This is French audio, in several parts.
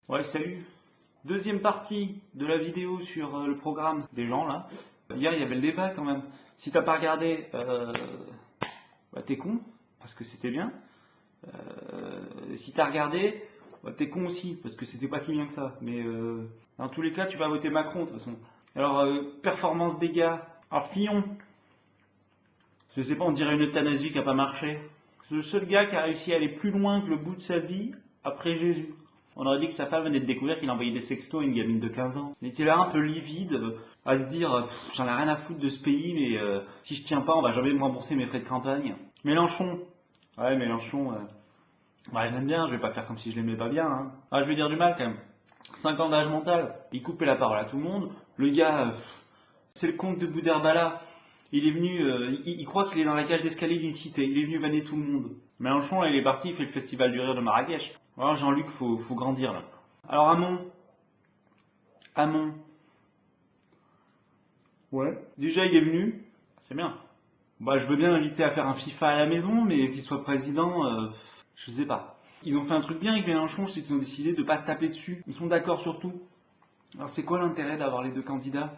Ouais, salut. Deuxième partie de la vidéo sur le programme des gens là. Hier, il y avait le débat quand même. Si t'as pas regardé, bah, t'es con, parce que c'était bien. Si t'as regardé, bah, t'es con aussi, parce que c'était pas si bien que ça. Mais dans tous les cas, tu vas voter Macron de toute façon. Alors, performance des gars. Alors, Fillon, je sais pas, on dirait une euthanasie qui a pas marché. C'est le seul gars qui a réussi à aller plus loin que le bout de sa vie après Jésus. On aurait dit que sa femme venait de découvrir qu'il envoyait des sextos à une gamine de 15 ans. Il était là un peu livide, à se dire j'en ai rien à foutre de ce pays, mais si je tiens pas, on va jamais me rembourser mes frais de campagne. Mélenchon, ouais, Mélenchon, ouais, je l'aime bien, je vais pas faire comme si je l'aimais pas bien. Hein. Ah, je vais dire du mal quand même. 5 ans d'âge mental, il coupait la parole à tout le monde. Le gars, c'est le comte de Boudherbala. Il est venu, il croit qu'il est dans la cage d'escalier d'une cité. Il est venu vanner tout le monde. Mélenchon, là, il est parti, il fait le festival du rire de Marrakech. Alors Jean-Luc, faut grandir là. Alors Hamon, ouais. Déjà, il est venu, c'est bien. Bah, je veux bien l'inviter à faire un FIFA à la maison, mais qu'il soit président, je sais pas. Ils ont fait un truc bien avec Mélenchon, c'est qu'ils ont décidé de pas se taper dessus. Ils sont d'accord sur tout. Alors c'est quoi l'intérêt d'avoir les deux candidats?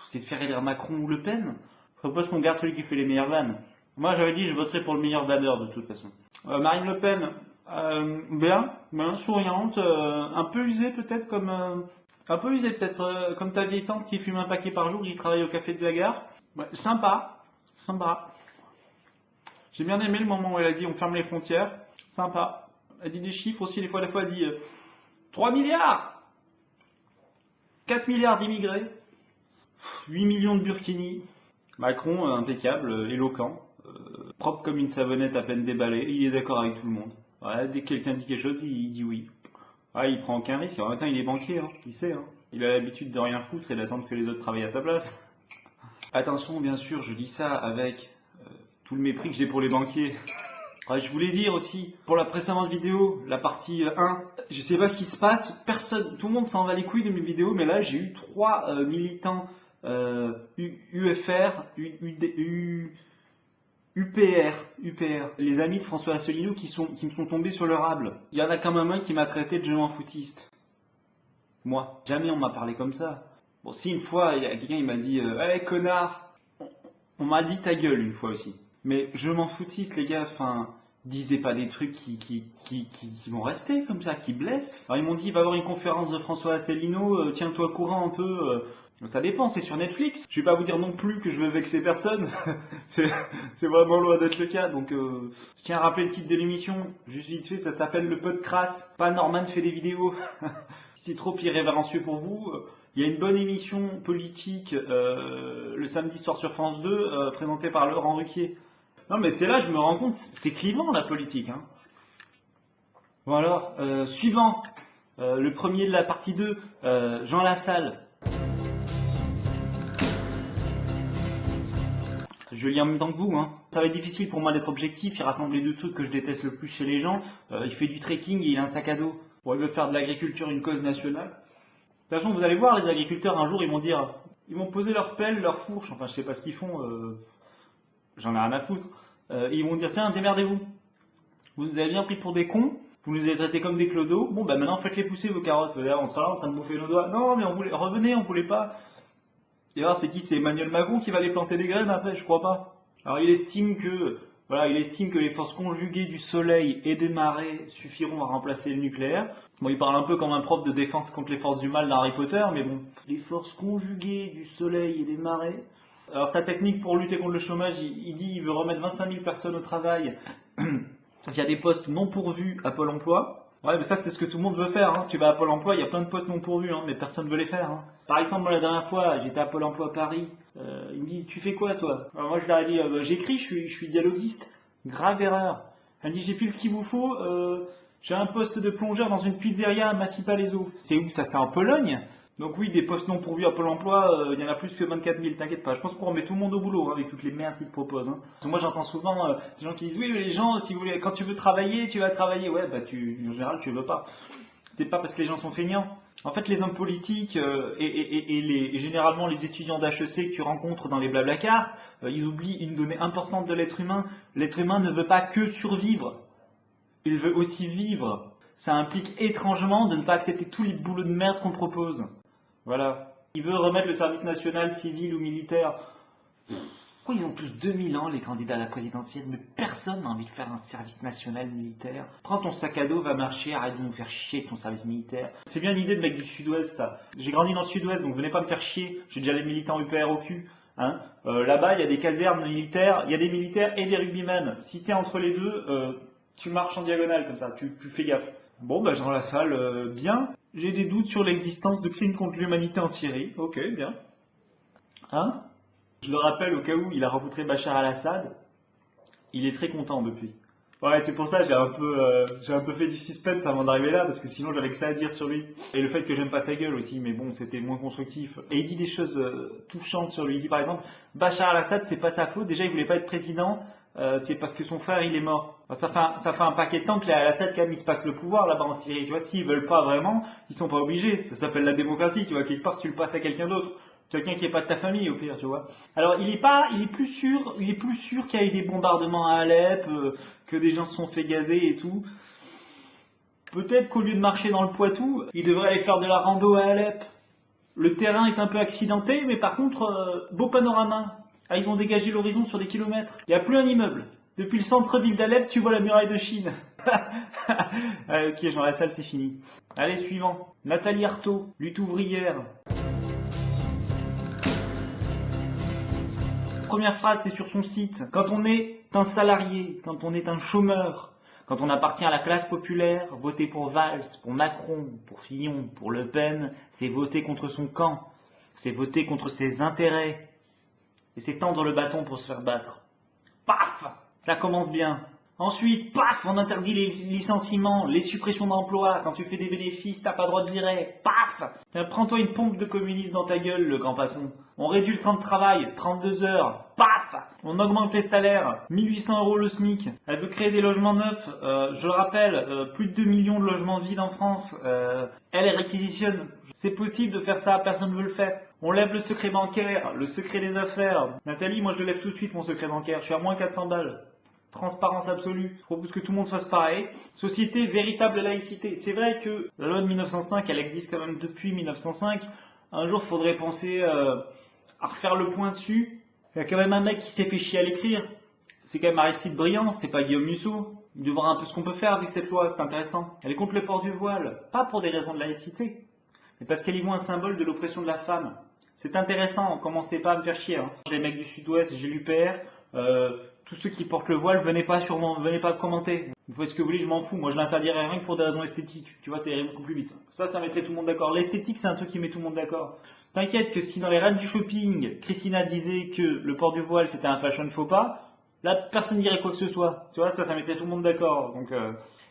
C'est de faire élire Macron ou Le Pen? Je propose qu'on garde celui qui fait les meilleures vannes. Moi j'avais dit je voterai pour le meilleur vanneur de toute façon. Marine Le Pen, bien, souriante, un peu usée peut-être comme... un peu usée peut-être comme ta vieille tante qui fume un paquet par jour et qui travaille au café de la gare. Ouais, sympa, sympa. J'ai bien aimé le moment où elle a dit on ferme les frontières. Sympa. Elle dit des chiffres aussi, des fois elle dit 3 milliards 4 milliards d'immigrés 8 millions de burkinis. Macron, impeccable, éloquent, propre comme une savonnette à peine déballée, il est d'accord avec tout le monde. Ouais, dès que quelqu'un dit quelque chose, il dit oui. Ah, il prend aucun risque, en même temps il est banquier, hein, il sait. Hein. Il a l'habitude de rien foutre et d'attendre que les autres travaillent à sa place. Attention, bien sûr, je dis ça avec tout le mépris que j'ai pour les banquiers. Ouais, je voulais dire aussi, pour la précédente vidéo, la partie 1, je sais pas ce qui se passe, personne, tout le monde s'en va les couilles de mes vidéos, mais là j'ai eu 3 militants UFR, UPR, les amis de François Asselineau qui me sont tombés sur le rable. Il y en a quand même un qui m'a traité de je m'en foutiste. Moi, jamais on m'a parlé comme ça. Bon, si une fois, il y a quelqu'un qui m'a dit hey, connard, on m'a dit ta gueule une fois aussi. Mais je m'en foutiste les gars, enfin, disez pas des trucs qui vont rester comme ça, qui blessent. Alors ils m'ont dit il va y avoir une conférence de François Asselineau, tiens-toi au courant un peu. Ça dépend, c'est sur Netflix. Je vais pas vous dire non plus que je veux vexer personne. c'est vraiment loin d'être le cas. Donc je tiens à rappeler le titre de l'émission, juste vite fait, ça s'appelle Le Podcast. Pas Norman fait des vidéos. Si c'est trop irrévérencieux pour vous, il y a une bonne émission politique le samedi soir sur France 2, présentée par Laurent Ruquier. Non mais c'est là, je me rends compte, c'est clivant la politique. Hein. Bon alors, suivant, le premier de la partie 2, Jean Lassalle. Je lis en même temps que vous. Hein. Ça va être difficile pour moi d'être objectif, il rassemble les deux trucs que je déteste le plus chez les gens. Il fait du trekking et il a un sac à dos. Bon, il veut faire de l'agriculture une cause nationale. De toute façon, vous allez voir, les agriculteurs, un jour, ils vont dire, ils vont poser leur pelle, leur fourche, enfin, je sais pas ce qu'ils font, j'en ai rien à foutre. Et ils vont dire, tiens, démerdez-vous. Vous nous avez bien pris pour des cons, vous nous avez traités comme des clodos, bon, bah maintenant, faites-les pousser, vos carottes. On sera là en train de bouffer nos doigts. Non, mais revenez, on voulait pas. Et alors, c'est qui? C'est Emmanuel Macron qui va les planter des graines après? Je crois pas. Alors, il estime que les forces conjuguées du soleil et des marées suffiront à remplacer le nucléaire. Bon, il parle un peu comme un prof de défense contre les forces du mal dans Harry Potter, mais bon. Les forces conjuguées du soleil et des marées. Alors, sa technique pour lutter contre le chômage, il dit qu'il veut remettre 25 000 personnes au travail. Il y a des postes non pourvus à Pôle emploi. Ouais, mais ça, c'est ce que tout le monde veut faire. Hein. Tu vas à Pôle emploi, il y a plein de postes non pourvus, hein, mais personne ne veut les faire. Hein. Par exemple, moi, la dernière fois, j'étais à Pôle emploi Paris. Ils me disent, tu fais quoi, toi? Alors, moi, je leur ai dit, j'écris, je suis dialoguiste. Grave erreur. Elle me dit, j'ai pile ce qu'il vous faut. J'ai un poste de plongeur dans une pizzeria à Massy-Palaiseau. C'est où ça? C'est en Pologne. Donc oui, des postes non pourvus à Pôle emploi, il y en a plus que 24 000, t'inquiète pas. Je pense qu'on remet tout le monde au boulot hein, avec toutes les merdes qu'ils te proposent. Hein. Moi j'entends souvent des gens qui disent oui mais les gens, si vous voulez, quand tu veux travailler, tu vas travailler. Ouais bah en général tu veux pas. C'est pas parce que les gens sont feignants. En fait les hommes politiques et généralement les étudiants d'HEC que tu rencontres dans les blablacars, ils oublient une donnée importante de l'être humain. L'être humain ne veut pas que survivre, il veut aussi vivre. ça implique étrangement de ne pas accepter tous les boulots de merde qu'on propose. Voilà. Il veut remettre le service national, civil ou militaire. Pourquoi ils ont tous 2000 ans, les candidats à la présidentielle, mais personne n'a envie de faire un service national militaire. Prends ton sac à dos, va marcher, arrête de nous faire chier avec ton service militaire. C'est bien l'idée de mec du sud-ouest, ça. J'ai grandi dans le sud-ouest, donc venez pas me faire chier. J'ai déjà les militants UPR au cul. Hein. Là-bas, il y a des casernes militaires, il y a des militaires et des rugbymen. Si t'es entre les deux, tu marches en diagonale comme ça, tu fais gaffe. Bon, bah, dans la salle, bien. J'ai des doutes sur l'existence de crimes contre l'humanité en Syrie. Ok, bien. Hein? Je le rappelle au cas où il a rencontré Bachar al-Assad. Il est très content depuis. Ouais, c'est pour ça j'ai un peu fait du suspense avant d'arriver là, parce que sinon j'avais que ça à dire sur lui. Et le fait que j'aime pas sa gueule aussi, mais bon, c'était moins constructif. Et il dit des choses touchantes sur lui. Il dit par exemple, Bachar al-Assad, c'est pas sa faute. Déjà, il voulait pas être président. C'est parce que son frère il est mort. Enfin, ça fait un paquet de temps que Al-Assad quand même il se passe le pouvoir là-bas en Syrie. Tu vois, s'ils veulent pas vraiment, ils sont pas obligés. Ça s'appelle la démocratie. Tu vois, quelque part tu le passes à quelqu'un d'autre. Quelqu'un qui est pas de ta famille au pire, tu vois. Alors il est plus sûr qu'il y a eu des bombardements à Alep, que des gens se sont fait gazer et tout. Peut-être qu'au lieu de marcher dans le Poitou, il devrait aller faire de la rando à Alep. Le terrain est un peu accidenté, mais par contre, beau panorama. Ah, ils ont dégagé l'horizon sur des kilomètres. Il n'y a plus un immeuble. Depuis le centre-ville d'Alep, tu vois la muraille de Chine. Ah, ok, genre la salle, c'est fini. Allez, suivant. Nathalie Arthaud, lutte ouvrière. Première phrase, c'est sur son site. Quand on est un salarié, quand on est un chômeur, quand on appartient à la classe populaire, voter pour Valls, pour Macron, pour Fillon, pour Le Pen, c'est voter contre son camp. C'est voter contre ses intérêts. Et c'est tendre le bâton pour se faire battre. Paf! Ça commence bien. Ensuite, paf! On interdit les licenciements, les suppressions d'emplois. Quand tu fais des bénéfices, t'as pas le droit de virer. Paf! Prends-toi une pompe de communiste dans ta gueule, le grand patron. On réduit le temps de travail, 32 heures. Paf! On augmente les salaires, 1800 € le SMIC. Elle veut créer des logements neufs. Je le rappelle, plus de 2 millions de logements vides en France. Elle réquisitionne. C'est possible de faire ça, personne ne veut le faire. On lève le secret bancaire, le secret des affaires. Nathalie, moi je le lève tout de suite mon secret bancaire. Je suis à moins 400 balles. Transparence absolue. Je propose que tout le monde fasse pareil. Société, véritable laïcité. C'est vrai que la loi de 1905, elle existe quand même depuis 1905. Un jour, il faudrait penser à refaire le point dessus. Il y a quand même un mec qui s'est fait chier à l'écrire. C'est quand même Aristide Briand, c'est pas Guillaume Musso. Il doit voir un peu ce qu'on peut faire avec cette loi, c'est intéressant. Elle est contre le port du voile, pas pour des raisons de laïcité, mais parce qu'elle y voit un symbole de l'oppression de la femme. C'est intéressant, commencez pas à me faire chier. Hein. Les mecs du sud-ouest, j'ai l'UPR, tous ceux qui portent le voile, venez pas commenter. Vous faites ce que vous voulez, je m'en fous. Moi, je l'interdirais rien que pour des raisons esthétiques. Tu vois, ça irait beaucoup plus vite. Ça mettrait tout le monde d'accord. L'esthétique, c'est un truc qui met tout le monde d'accord. T'inquiète que si dans les reines du shopping, Christina disait que le port du voile, c'était un fashion faux pas, là, personne dirait quoi que ce soit. Tu vois, ça mettrait tout le monde d'accord. Donc,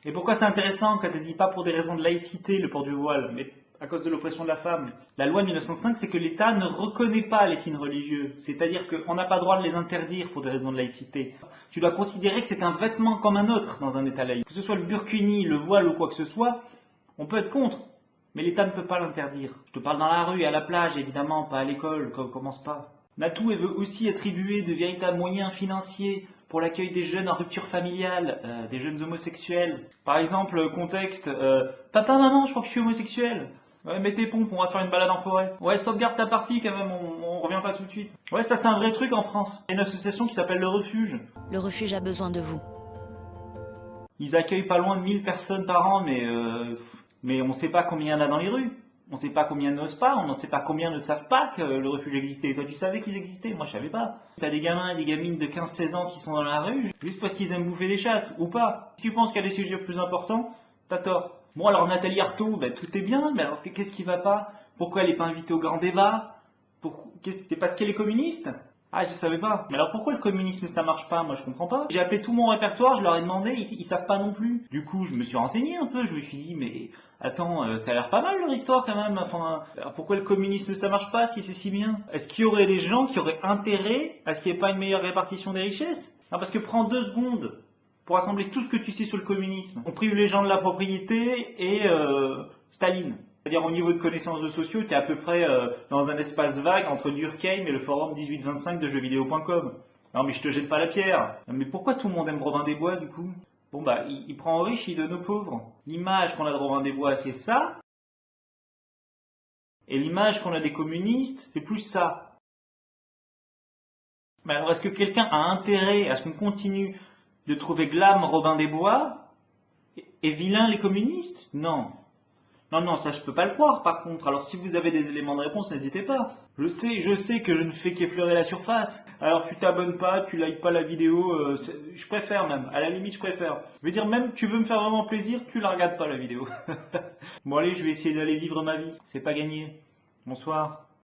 Et pourquoi c'est intéressant quand elle dit pas pour des raisons de laïcité, le port du voile, mais à cause de l'oppression de la femme. La loi de 1905, c'est que l'État ne reconnaît pas les signes religieux. C'est-à-dire qu'on n'a pas le droit de les interdire pour des raisons de laïcité. Tu dois considérer que c'est un vêtement comme un autre dans un État laïque. Que ce soit le burkini, le voile ou quoi que ce soit, on peut être contre. Mais l'État ne peut pas l'interdire. Je te parle dans la rue, à la plage, évidemment, pas à l'école, commence pas. Natou, elle veut aussi attribuer de véritables moyens financiers pour l'accueil des jeunes en rupture familiale, des jeunes homosexuels. Par exemple, contexte, papa, maman, je crois que je suis homosexuel. Ouais, mets tes pompes, on va faire une balade en forêt. Ouais, sauvegarde ta partie quand même, on revient pas tout de suite. Ouais, ça c'est un vrai truc en France. Il y a une association qui s'appelle Le Refuge. Le refuge a besoin de vous. Ils accueillent pas loin de 1000 personnes par an, mais on sait pas combien il y en a dans les rues. On sait pas combien n'osent pas, on ne sait pas combien ne savent pas que le refuge existait. Toi, tu savais qu'ils existaient, moi je savais pas. T'as des gamins et des gamines de 15-16 ans qui sont dans la rue, juste parce qu'ils aiment bouffer des chattes, ou pas. Si tu penses qu'il y a des sujets plus importants, t'as tort. Bon alors Nathalie Arthaud, tout est bien, mais alors qu'est-ce qui va pas? Pourquoi elle n'est pas invitée au grand débat? C'est parce qu'elle est communiste? Ah, je savais pas. Mais alors pourquoi le communisme ça marche pas? Moi je comprends pas. J'ai appelé tout mon répertoire, je leur ai demandé, ils savent pas non plus. Du coup je me suis renseigné un peu, je me suis dit mais attends, ça a l'air pas mal leur histoire quand même. Enfin, alors pourquoi le communisme ça marche pas si c'est si bien? Est-ce qu'il y aurait des gens qui auraient intérêt à ce qu'il n'y ait pas une meilleure répartition des richesses? Non, parce que prends 2 secondes pour assembler tout ce que tu sais sur le communisme. On prive les gens de la propriété et Staline. C'est-à-dire au niveau de connaissances de sociaux, tu es à peu près dans un espace vague entre Durkheim et le forum 1825 de jeuxvideo.com. Non mais je te jette pas la pierre. Mais pourquoi tout le monde aime Robin des Bois du coup? Bon bah il prend aux riches, il donne aux pauvres. L'image qu'on a de Robin des Bois, c'est ça. Et l'image qu'on a des communistes, c'est plus ça. Mais alors, est-ce que quelqu'un a intérêt à ce qu'on continue de trouver glam Robin des Bois et vilain les communistes? Non. Non, non, ça je peux pas le croire par contre. Alors si vous avez des éléments de réponse, n'hésitez pas. Je sais que je ne fais qu'effleurer la surface. Alors tu t'abonnes pas, tu likes pas la vidéo, je préfère même, à la limite je préfère. Je veux dire même, tu veux me faire vraiment plaisir, tu la regardes pas la vidéo. Bon allez, je vais essayer d'aller vivre ma vie, c'est pas gagné. Bonsoir.